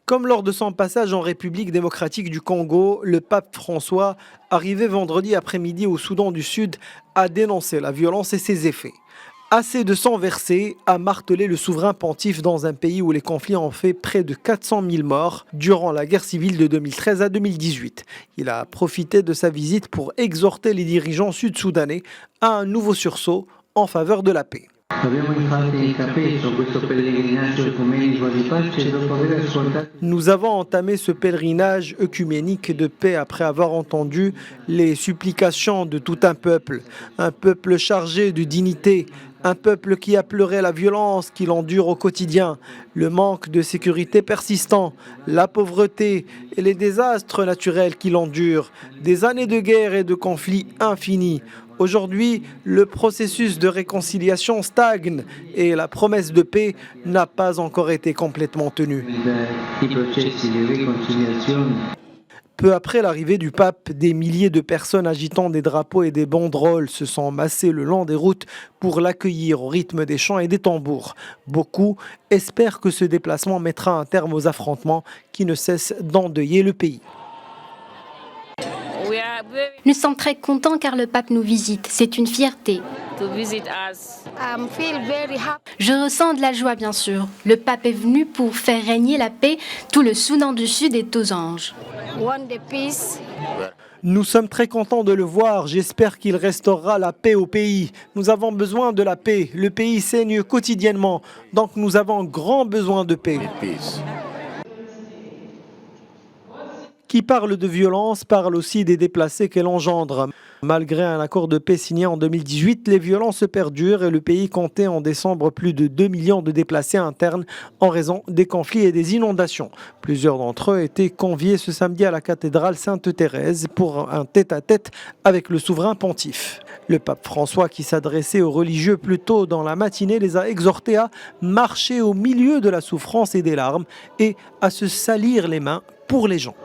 Comme lors de son passage en République démocratique du Congo, le pape François, arrivé vendredi après-midi au Soudan du Sud, a dénoncé la violence et ses effets. Assez de sang versé, a martelé le souverain pontife dans un pays où les conflits ont fait près de 400 000 morts durant la guerre civile de 2013 à 2018. Il a profité de sa visite pour exhorter les dirigeants sud-soudanais à un nouveau sursaut en faveur de la paix. Nous avons entamé ce pèlerinage œcuménique de paix après avoir entendu les supplications de tout un peuple chargé de dignité, un peuple qui a pleuré la violence qu'il endure au quotidien, le manque de sécurité persistant, la pauvreté et les désastres naturels qu'il endure, des années de guerre et de conflits infinis. Aujourd'hui, le processus de réconciliation stagne et la promesse de paix n'a pas encore été complètement tenue. Peu après l'arrivée du pape, des milliers de personnes agitant des drapeaux et des banderoles se sont massées le long des routes pour l'accueillir au rythme des chants et des tambours. Beaucoup espèrent que ce déplacement mettra un terme aux affrontements qui ne cessent d'endeuiller le pays. Nous sommes très contents car le pape nous visite. C'est une fierté. Je ressens de la joie, bien sûr. Le pape est venu pour faire régner la paix. Tout le Soudan du Sud est aux anges. Nous sommes très contents de le voir. J'espère qu'il restaurera la paix au pays. Nous avons besoin de la paix. Le pays saigne quotidiennement. Donc nous avons grand besoin de paix. Qui parle de violence parle aussi des déplacés qu'elle engendre. Malgré un accord de paix signé en 2018, les violences perdurent et le pays comptait en décembre plus de 2 millions de déplacés internes en raison des conflits et des inondations. Plusieurs d'entre eux étaient conviés ce samedi à la cathédrale Sainte-Thérèse pour un tête-à-tête avec le souverain pontife. Le pape François, qui s'adressait aux religieux plus tôt dans la matinée, les a exhortés à marcher au milieu de la souffrance et des larmes et à se salir les mains pour les gens.